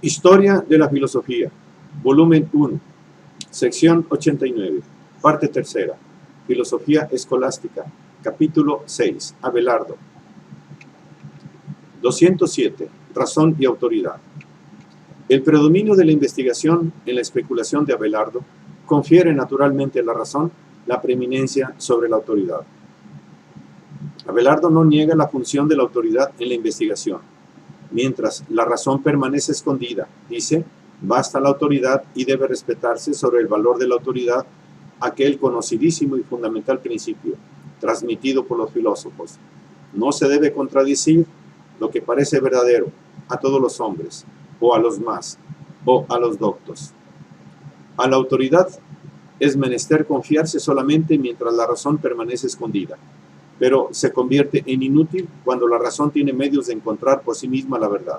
Historia de la filosofía, volumen 1, sección 89, parte tercera, filosofía escolástica, capítulo 6, Abelardo. 207, razón y autoridad. El predominio de la investigación en la especulación de Abelardo confiere naturalmente a la razón la preeminencia sobre la autoridad. Abelardo no niega la función de la autoridad en la investigación. Mientras la razón permanece escondida, dice, basta la autoridad y debe respetarse sobre el valor de la autoridad aquel conocidísimo y fundamental principio, transmitido por los filósofos. No se debe contradecir lo que parece verdadero a todos los hombres, o a los más, o a los doctos. A la autoridad es menester confiarse solamente mientras la razón permanece escondida, pero se convierte en inútil cuando la razón tiene medios de encontrar por sí misma la verdad.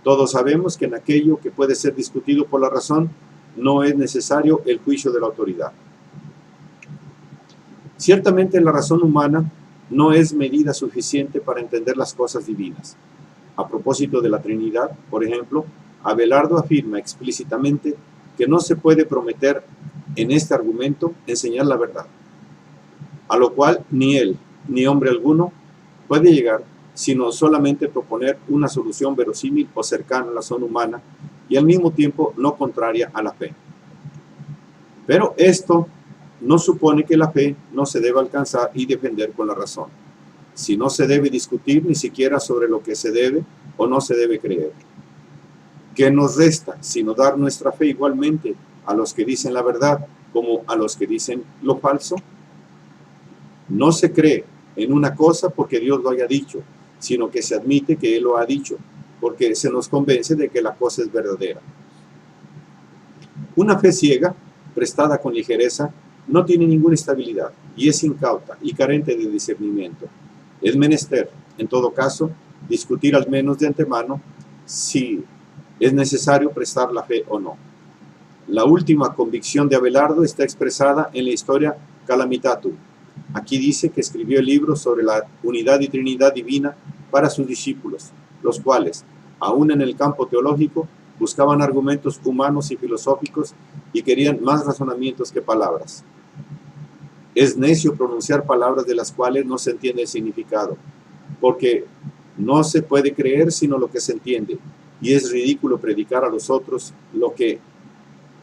Todos sabemos que en aquello que puede ser discutido por la razón, no es necesario el juicio de la autoridad. Ciertamente la razón humana no es medida suficiente para entender las cosas divinas. A propósito de la Trinidad, por ejemplo, Abelardo afirma explícitamente que no se puede prometer en este argumento enseñar la verdad, a lo cual ni él ni hombre alguno puede llegar, sino solamente proponer una solución verosímil o cercana a la razón humana y al mismo tiempo no contraria a la fe. Pero esto no supone que la fe no se deba alcanzar y defender con la razón, si no se debe discutir ni siquiera sobre lo que se debe o no se debe creer. ¿Qué nos resta sino dar nuestra fe igualmente a los que dicen la verdad como a los que dicen lo falso? No se cree en una cosa porque Dios lo haya dicho, sino que se admite que Él lo ha dicho, porque se nos convence de que la cosa es verdadera. Una fe ciega, prestada con ligereza, no tiene ninguna estabilidad y es incauta y carente de discernimiento. Es menester, en todo caso, discutir al menos de antemano si es necesario prestar la fe o no. La última convicción de Abelardo está expresada en la historia Calamitatum. Aquí dice que escribió el libro sobre la unidad y trinidad divina para sus discípulos, los cuales, aún en el campo teológico, buscaban argumentos humanos y filosóficos y querían más razonamientos que palabras. Es necio pronunciar palabras de las cuales no se entiende el significado, porque no se puede creer sino lo que se entiende, y es ridículo predicar a los otros lo que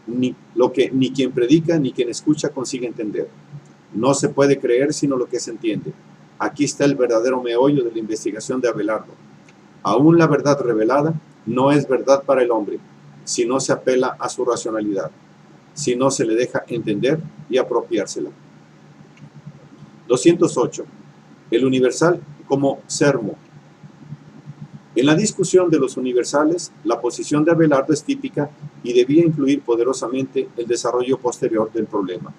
ni quien predica ni quien escucha consigue entender. No se puede creer sino lo que se entiende. Aquí está el verdadero meollo de la investigación de Abelardo. Aún la verdad revelada no es verdad para el hombre, si no se apela a su racionalidad, si no se le deja entender y apropiársela. 208. El universal como sermo. En la discusión de los universales, la posición de Abelardo es típica y debía influir poderosamente el desarrollo posterior del problema.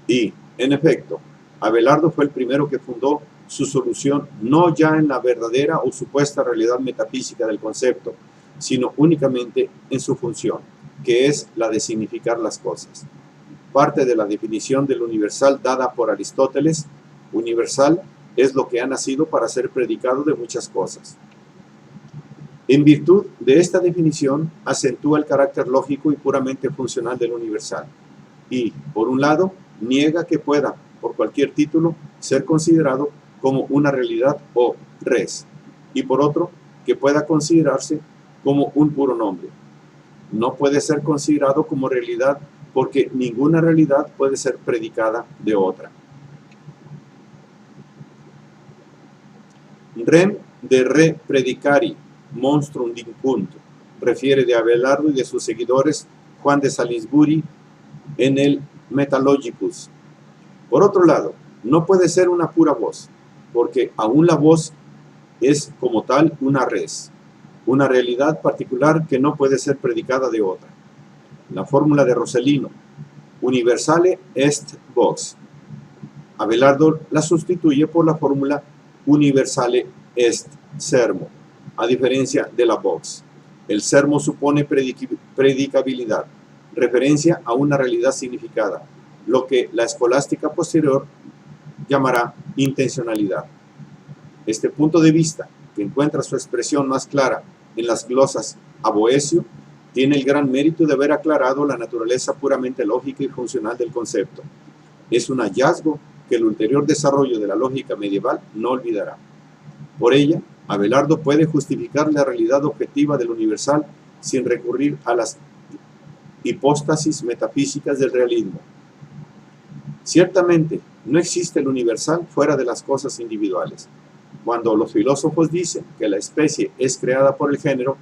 Y, en efecto, Abelardo fue el primero que fundó su solución no ya en la verdadera o supuesta realidad metafísica del concepto, sino únicamente en su función, que es la de significar las cosas. Parte de la definición del universal dada por Aristóteles, universal es lo que ha nacido para ser predicado de muchas cosas. En virtud de esta definición, acentúa el carácter lógico y puramente funcional del universal, y, por un lado, niega que pueda, por cualquier título, ser considerado como una realidad o res, y por otro, que pueda considerarse como un puro nombre. No puede ser considerado como realidad porque ninguna realidad puede ser predicada de otra. Rem de re predicari, monstrum dincunt, refiere de Abelardo y de sus seguidores Juan de Salisbury en el Metalogicus. Por otro lado, no puede ser una pura voz, porque aún la voz es como tal una res, una realidad particular que no puede ser predicada de otra. La fórmula de Rossellino, universale est vox. Abelardo la sustituye por la fórmula universale est sermo, a diferencia de la vox. El sermo supone predicabilidad, referencia a una realidad significada, lo que la escolástica posterior llamará intencionalidad. Este punto de vista, que encuentra su expresión más clara en las glosas a Boecio, tiene el gran mérito de haber aclarado la naturaleza puramente lógica y funcional del concepto. Es un hallazgo que el ulterior desarrollo de la lógica medieval no olvidará. Por ella, Abelardo puede justificar la realidad objetiva del universal sin recurrir a las hipóstasis metafísicas del realismo. Ciertamente, no existe el universal fuera de las cosas individuales. Cuando los filósofos dicen que la especie es creada por el género,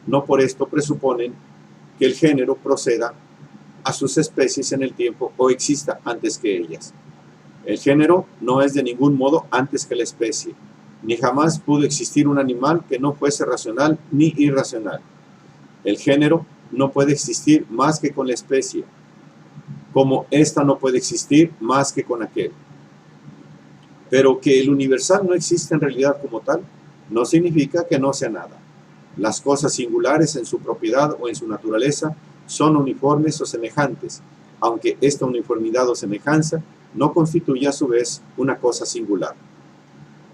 no por esto presuponen que el género proceda a sus especies en el tiempo o exista antes que ellas. El género no es de ningún modo antes que la especie, ni jamás pudo existir un animal que no fuese racional ni irracional. El género no puede existir más que con la especie, como ésta no puede existir más que con aquel. Pero que el universal no existe en realidad como tal, no significa que no sea nada. Las cosas singulares en su propiedad o en su naturaleza son uniformes o semejantes, aunque esta uniformidad o semejanza no constituye a su vez una cosa singular.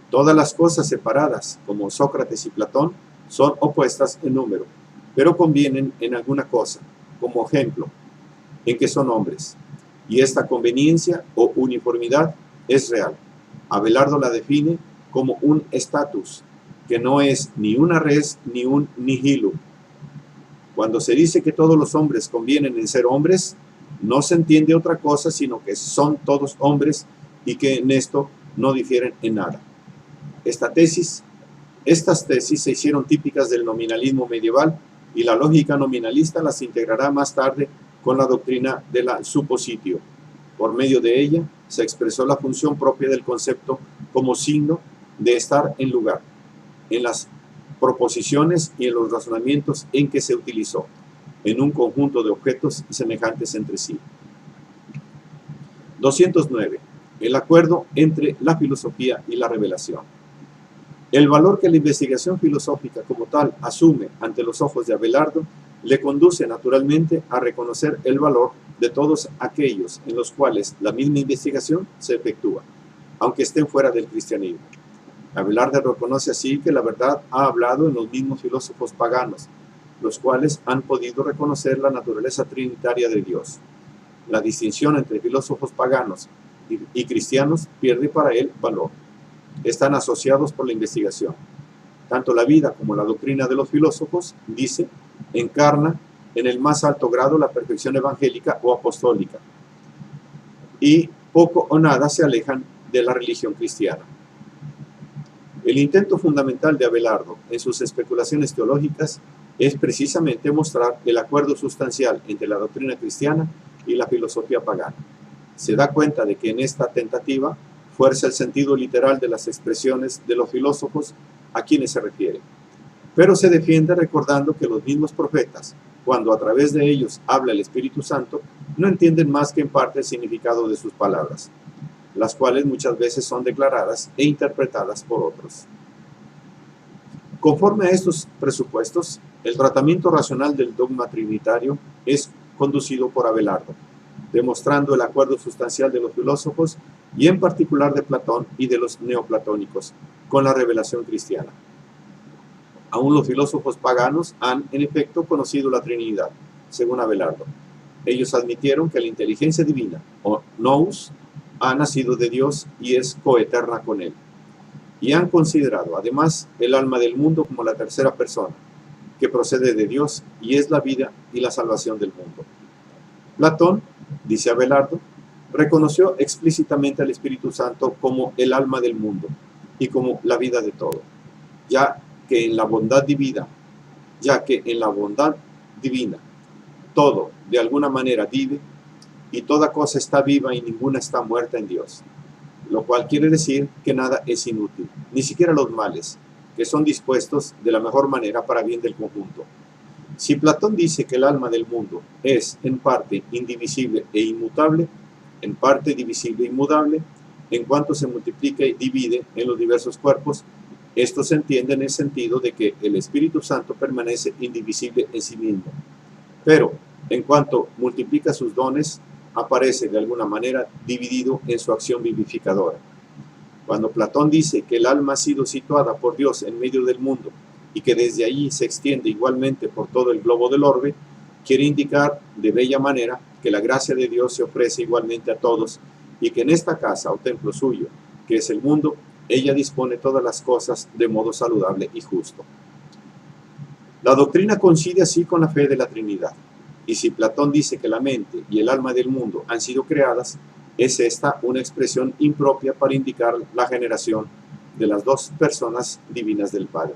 Todas las cosas separadas, como Sócrates y Platón, son opuestas en número, pero convienen en alguna cosa, como ejemplo, en que son hombres, y esta conveniencia o uniformidad es real. Abelardo la define como un status, que no es ni una res ni un nihilum. Cuando se dice que todos los hombres convienen en ser hombres, no se entiende otra cosa sino que son todos hombres y que en esto no difieren en nada. Estas tesis se hicieron típicas del nominalismo medieval y la lógica nominalista las integrará más tarde con la doctrina de la suppositio. Por medio de ella se expresó la función propia del concepto como signo de estar en lugar, en las proposiciones y en los razonamientos en que se utilizó, en un conjunto de objetos semejantes entre sí. 209. El acuerdo entre la filosofía y la revelación. El valor que la investigación filosófica como tal asume ante los ojos de Abelardo le conduce naturalmente a reconocer el valor de todos aquellos en los cuales la misma investigación se efectúa, aunque estén fuera del cristianismo. Abelardo reconoce así que la verdad ha hablado en los mismos filósofos paganos, los cuales han podido reconocer la naturaleza trinitaria de Dios. La distinción entre filósofos paganos y cristianos pierde para él valor. Están asociados por la investigación. Tanto la vida como la doctrina de los filósofos, dice, encarna en el más alto grado la perfección evangélica o apostólica, y poco o nada se alejan de la religión cristiana. El intento fundamental de Abelardo en sus especulaciones teológicas es precisamente mostrar el acuerdo sustancial entre la doctrina cristiana y la filosofía pagana. Se da cuenta de que en esta tentativa fuerza el sentido literal de las expresiones de los filósofos a quienes se refiere, pero se defiende recordando que los mismos profetas, cuando a través de ellos habla el Espíritu Santo, no entienden más que en parte el significado de sus palabras, las cuales muchas veces son declaradas e interpretadas por otros. Conforme a estos presupuestos, el tratamiento racional del dogma trinitario es conducido por Abelardo, demostrando el acuerdo sustancial de los filósofos y en particular de Platón y de los neoplatónicos con la revelación cristiana. Aún los filósofos paganos han, en efecto, conocido la Trinidad, según Abelardo. Ellos admitieron que la inteligencia divina, o nous, ha nacido de Dios y es coeterna con Él. Y han considerado, además, el alma del mundo como la tercera persona, que procede de Dios y es la vida y la salvación del mundo. Platón, dice Abelardo, reconoció explícitamente al Espíritu Santo como el alma del mundo y como la vida de todo, ya que en la bondad divina todo de alguna manera vive y toda cosa está viva y ninguna está muerta en Dios, lo cual quiere decir que nada es inútil, ni siquiera los males, que son dispuestos de la mejor manera para bien del conjunto. Si Platón dice que el alma del mundo es en parte indivisible e inmutable, en parte divisible e inmutable, en cuanto se multiplica y divide en los diversos cuerpos, esto se entiende en el sentido de que el Espíritu Santo permanece indivisible en sí mismo, pero en cuanto multiplica sus dones, aparece de alguna manera dividido en su acción vivificadora. Cuando Platón dice que el alma ha sido situada por Dios en medio del mundo y que desde allí se extiende igualmente por todo el globo del orbe, quiere indicar de bella manera que la gracia de Dios se ofrece igualmente a todos y que en esta casa o templo suyo, que es el mundo, ella dispone todas las cosas de modo saludable y justo. La doctrina coincide así con la fe de la Trinidad, y si Platón dice que la mente y el alma del mundo han sido creadas, es esta una expresión impropia para indicar la generación de las dos personas divinas del Padre.